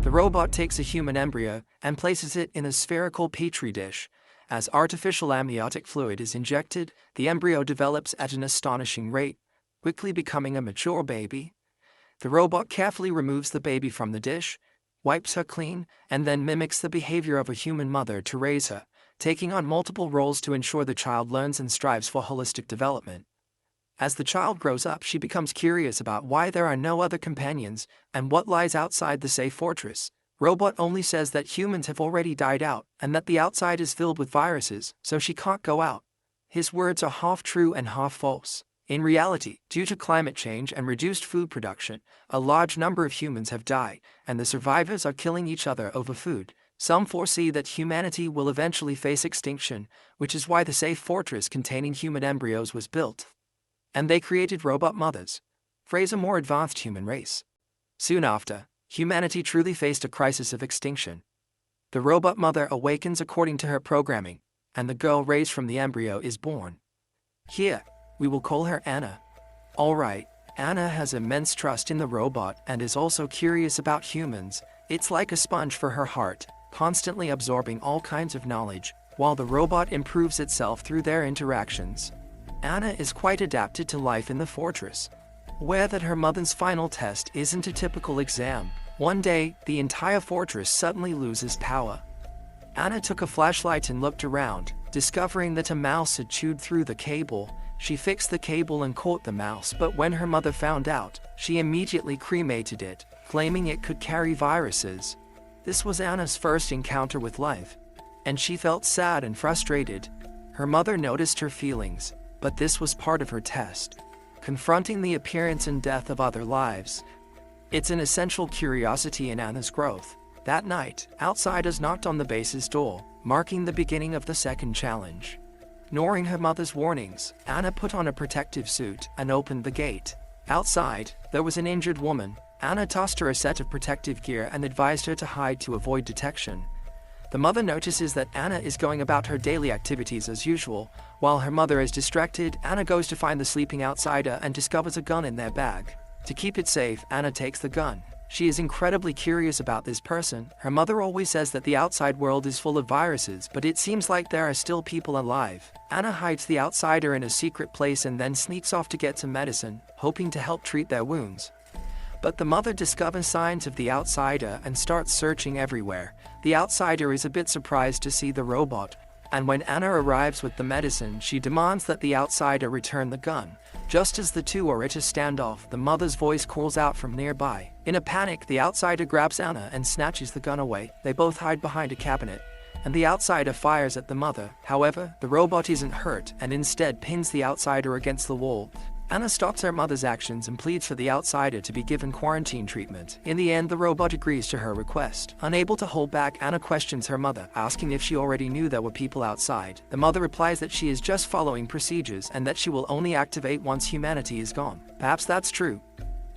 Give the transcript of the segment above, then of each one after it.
The robot takes a human embryo and places it in a spherical petri dish. As artificial amniotic fluid is injected, the embryo develops at an astonishing rate, quickly becoming a mature baby. The robot carefully removes the baby from the dish, wipes her clean, and then mimics the behavior of a human mother to raise her, taking on multiple roles to ensure the child learns and strives for holistic development. As the child grows up, she becomes curious about why there are no other companions and what lies outside the safe fortress. Robot only says that humans have already died out and that the outside is filled with viruses, so she can't go out. His words are half true and half false. In reality, due to climate change and reduced food production, a large number of humans have died, and the survivors are killing each other over food. Some foresee that humanity will eventually face extinction, which is why the safe fortress containing human embryos was built. And they created robot mothers. Phrase a more advanced human race. Soon after, humanity truly faced a crisis of extinction. The robot mother awakens according to her programming, and the girl raised from the embryo is born. Here, we will call her Anna. Alright, Anna has immense trust in the robot and is also curious about humans. It's like a sponge for her heart, constantly absorbing all kinds of knowledge, while the robot improves itself through their interactions. Anna is quite adapted to life in the fortress. Aware that her mother's final test isn't a typical exam, one day, the entire fortress suddenly loses power. Anna took a flashlight and looked around, discovering that a mouse had chewed through the cable. She fixed the cable and caught the mouse, but when her mother found out, she immediately cremated it, claiming it could carry viruses. This was Anna's first encounter with life, and she felt sad and frustrated. Her mother noticed her feelings, but this was part of her test. Confronting the appearance and death of other lives. It's an essential curiosity in Anna's growth. That night, outsiders knocked on the base's door, marking the beginning of the second challenge. Ignoring her mother's warnings, Anna put on a protective suit and opened the gate. Outside, there was an injured woman. Anna tossed her a set of protective gear and advised her to hide to avoid detection. The mother notices that Anna is going about her daily activities as usual. While her mother is distracted, Anna goes to find the sleeping outsider and discovers a gun in their bag. To keep it safe, Anna takes the gun. She is incredibly curious about this person. Her mother always says that the outside world is full of viruses, but it seems like there are still people alive. Anna hides the outsider in a secret place and then sneaks off to get some medicine, hoping to help treat their wounds. But the mother discovers signs of the outsider and starts searching everywhere. The outsider is a bit surprised to see the robot, and when Anna arrives with the medicine, she demands that the outsider return the gun. Just as the two are at a standoff, the mother's voice calls out from nearby. In a panic, the outsider grabs Anna and snatches the gun away. They both hide behind a cabinet, and the outsider fires at the mother. However, the robot isn't hurt and instead pins the outsider against the wall. Anna stops her mother's actions and pleads for the outsider to be given quarantine treatment. In the end, the robot agrees to her request. Unable to hold back, Anna questions her mother, asking if she already knew there were people outside. The mother replies that she is just following procedures and that she will only activate once humanity is gone. Perhaps that's true.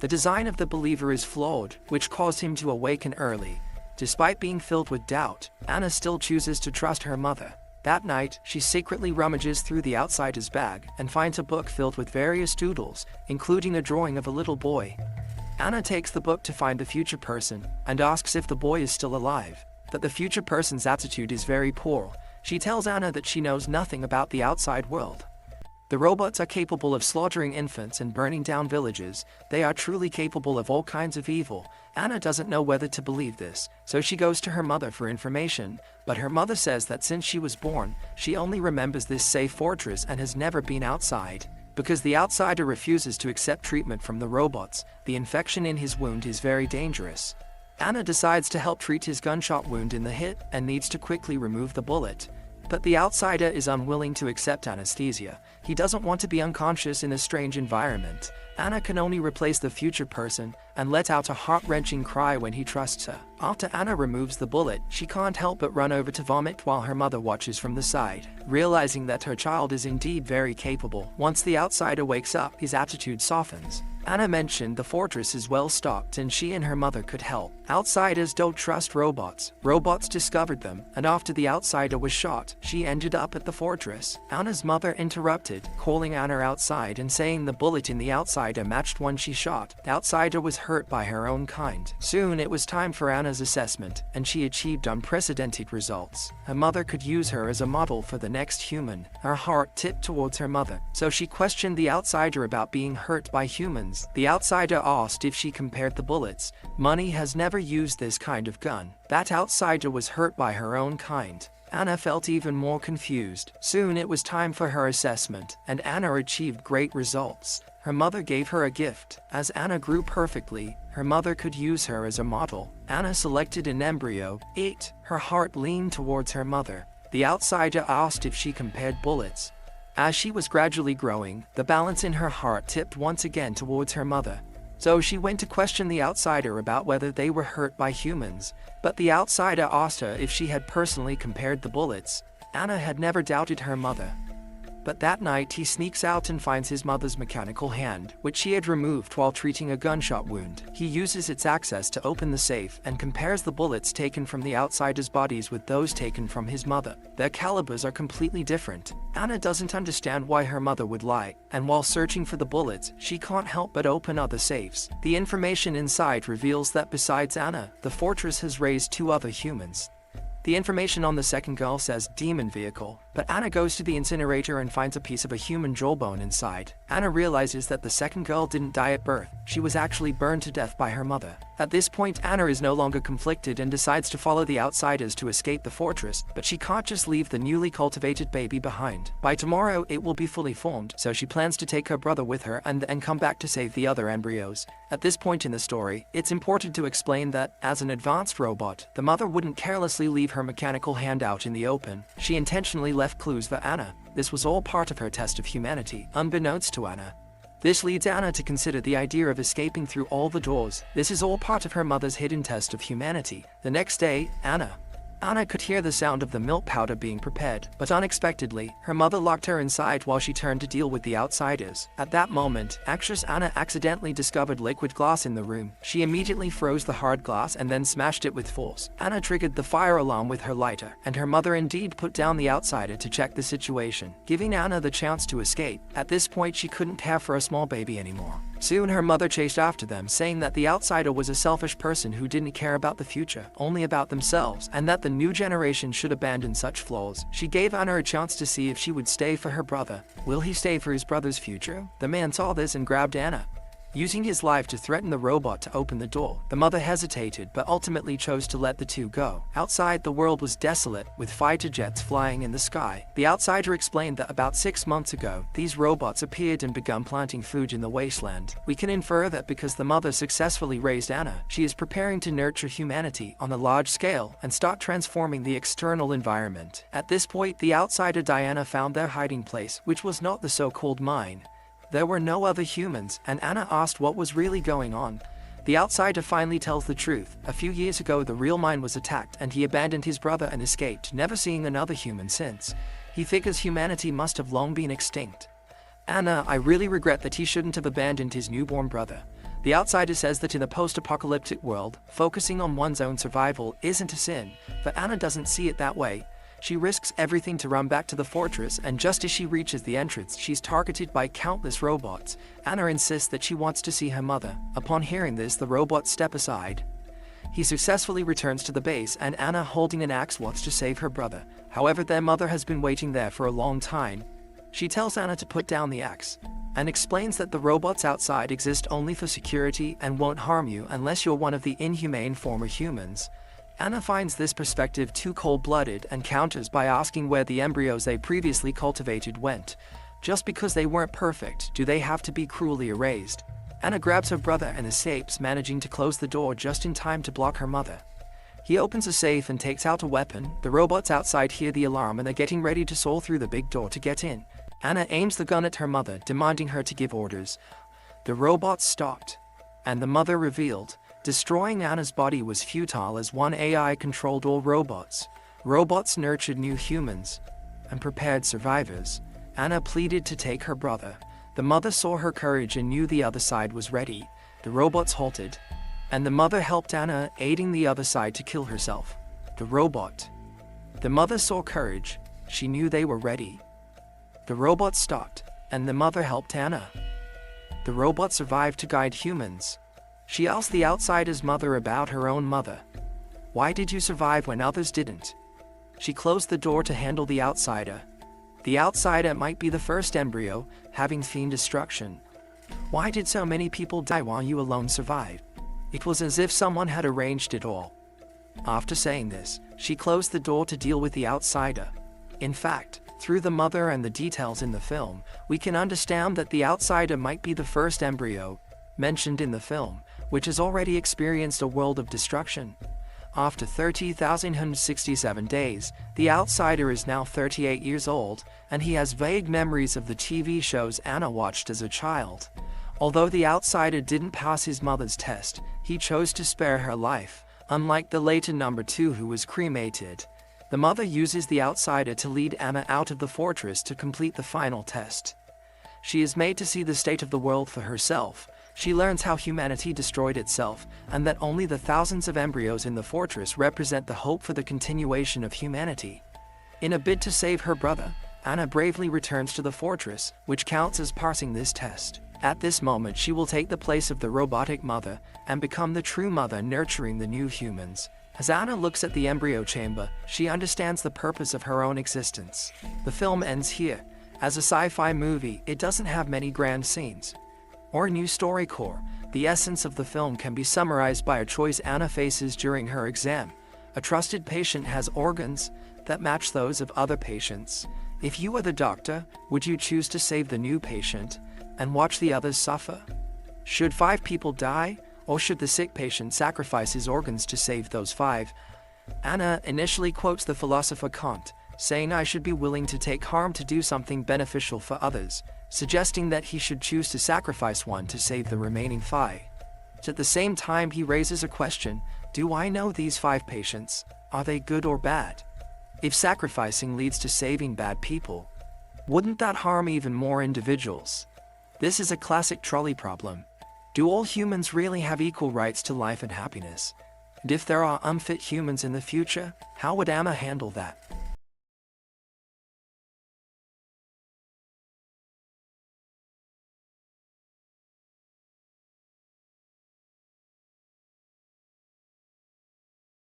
The design of the believer is flawed, which caused him to awaken early. Despite being filled with doubt, Anna still chooses to trust her mother. That night, she secretly rummages through the outsider's bag and finds a book filled with various doodles, including a drawing of a little boy. Anna takes the book to find the future person and asks if the boy is still alive. But the future person's attitude is very poor. She tells Anna that she knows nothing about the outside world. The robots are capable of slaughtering infants and burning down villages. They are truly capable of all kinds of evil. Anna doesn't know whether to believe this, so she goes to her mother for information, but her mother says that since she was born, she only remembers this safe fortress and has never been outside. Because the outsider refuses to accept treatment from the robots, the infection in his wound is very dangerous. Anna decides to help treat his gunshot wound in the hip and needs to quickly remove the bullet. But the outsider is unwilling to accept anesthesia. He doesn't want to be unconscious in a strange environment. Anna can only replace the future person and let out a heart-wrenching cry when he trusts her. After Anna removes the bullet, she can't help but run over to vomit while her mother watches from the side. Realizing that her child is indeed very capable, once the outsider wakes up, his attitude softens. Anna mentioned the fortress is well stocked and she and her mother could help. Outsiders don't trust robots. Robots discovered them, and after the outsider was shot, she ended up at the fortress. Anna's mother interrupted, calling Anna outside and saying the bullet in the outsider matched one she shot. The outsider was hurt by her own kind. Soon it was time for Anna's assessment, and she achieved unprecedented results. Her mother could use her as a model for the next human. Her heart tipped towards her mother, so she questioned the outsider about being hurt by humans. The outsider asked if she compared the bullets. Money has never used this kind of gun. That outsider was hurt by her own kind. Anna felt even more confused. Soon it was time for her assessment, and Anna achieved great results. Her mother gave her a gift. As Anna grew perfectly, her mother could use her as a model. Anna selected an embryo. 8. Her heart leaned towards her mother. The outsider asked if she compared bullets. As she was gradually growing, the balance in her heart tipped once again towards her mother. So she went to question the outsider about whether they were hurt by humans, but the outsider asked her if she had personally compared the bullets. Anna had never doubted her mother. But that night he sneaks out and finds his mother's mechanical hand, which she had removed while treating a gunshot wound. He uses its access to open the safe and compares the bullets taken from the outsider's bodies with those taken from his mother. Their calibers are completely different. Anna doesn't understand why her mother would lie, and while searching for the bullets, she can't help but open other safes. The information inside reveals that besides Anna, the fortress has raised 2 other humans. The information on the second girl says demon vehicle, but Anna goes to the incinerator and finds a piece of a human jawbone inside. Anna realizes that the second girl didn't die at birth. She was actually burned to death by her mother. At this point, Anna is no longer conflicted and decides to follow the outsiders to escape the fortress, but she can't just leave the newly cultivated baby behind. By tomorrow, it will be fully formed, so she plans to take her brother with her and then come back to save the other embryos. At this point in the story, it's important to explain that, as an advanced robot, the mother wouldn't carelessly leave her mechanical hand out in the open. She intentionally left clues for Anna. This was all part of her test of humanity, unbeknownst to Anna. This leads Anna to consider the idea of escaping through all the doors. This is all part of her mother's hidden test of humanity. The next day, Anna could hear the sound of the milk powder being prepared, but unexpectedly, her mother locked her inside while she turned to deal with the outsiders. At that moment, actress Anna accidentally discovered liquid glass in the room. She immediately froze the hard glass and then smashed it with force. Anna triggered the fire alarm with her lighter, and her mother indeed put down the outsider to check the situation, giving Anna the chance to escape. At this point, she couldn't care for a small baby anymore. Soon her mother chased after them, saying that the outsider was a selfish person who didn't care about the future, only about themselves, and that the new generation should abandon such flaws. She gave Anna a chance to see if she would stay for her brother. Will he stay for his brother's future? The man saw this and grabbed Anna, using his life to threaten the robot to open the door. The mother hesitated but ultimately chose to let the two go. Outside, the world was desolate, with fighter jets flying in the sky. The outsider explained that about 6 months ago, these robots appeared and began planting food in the wasteland. We can infer that because the mother successfully raised Anna, she is preparing to nurture humanity on a large scale and start transforming the external environment. At this point, the outsider Diana found their hiding place, which was not the so-called mine. There were no other humans, and Anna asked what was really going on. The outsider finally tells the truth. A few years ago, the real mine was attacked and he abandoned his brother and escaped, never seeing another human since. He figures humanity must have long been extinct. Anna, I really regret that he shouldn't have abandoned his newborn brother. The outsider says that in a post-apocalyptic world, focusing on one's own survival isn't a sin, but Anna doesn't see it that way. She risks everything to run back to the fortress, and just as she reaches the entrance, she's targeted by countless robots. Anna insists that she wants to see her mother. Upon hearing this, the robots step aside. He successfully returns to the base, and Anna, holding an axe, wants to save her brother. However, their mother has been waiting there for a long time. She tells Anna to put down the axe, and explains that the robots outside exist only for security and won't harm you unless you're one of the inhumane former humans. Anna finds this perspective too cold-blooded and counters by asking where the embryos they previously cultivated went. Just because they weren't perfect, do they have to be cruelly erased? Anna grabs her brother and escapes, managing to close the door just in time to block her mother. He opens a safe and takes out a weapon. The robots outside hear the alarm and are getting ready to saw through the big door to get in. Anna aims the gun at her mother, demanding her to give orders. The robots stopped, and the mother revealed. Destroying Anna's body was futile as one AI controlled all robots. Robots nurtured new humans and prepared survivors. Anna pleaded to take her brother. The mother saw her courage and knew the other side was ready. The robots halted, and the mother helped Anna, aiding the other side to kill herself. The mother saw courage. She knew they were ready. The robot stopped, and the mother helped Anna. The robot survived to guide humans. She asked the outsider's mother about her own mother. Why did you survive when others didn't? She closed the door to handle the outsider. The outsider might be the first embryo, having seen destruction. Why did so many people die while you alone survived? It was as if someone had arranged it all. After saying this, she closed the door to deal with the outsider. In fact, through the mother and the details in the film, we can understand that the outsider might be the first embryo mentioned in the film, which has already experienced a world of destruction. After 30,167 days, the outsider is now 38 years old, and he has vague memories of the TV shows Anna watched as a child. Although the outsider didn't pass his mother's test, he chose to spare her life, unlike the later number 2 who was cremated. The mother uses the outsider to lead Anna out of the fortress to complete the final test. She is made to see the state of the world for herself. She learns how humanity destroyed itself, and that only the thousands of embryos in the fortress represent the hope for the continuation of humanity. In a bid to save her brother, Anna bravely returns to the fortress, which counts as passing this test. At this moment, she will take the place of the robotic mother and become the true mother nurturing the new humans. As Anna looks at the embryo chamber, she understands the purpose of her own existence. The film ends here. As a sci-fi movie, it doesn't have many grand scenes or new story core. The essence of the film can be summarized by a choice Anna faces during her exam. A trusted patient has organs that match those of other patients. If you were the doctor, would you choose to save the new patient and watch the others suffer? Should 5 people die, or should the sick patient sacrifice his organs to save those 5? Anna initially quotes the philosopher Kant, saying I should be willing to take harm to do something beneficial for others, suggesting that he should choose to sacrifice one to save the remaining 5. At the same time, he raises a question: do I know these 5 patients? Are they good or bad? If sacrificing leads to saving bad people, wouldn't that harm even more individuals? This is a classic trolley problem. Do all humans really have equal rights to life and happiness? And if there are unfit humans in the future, how would Anna handle that?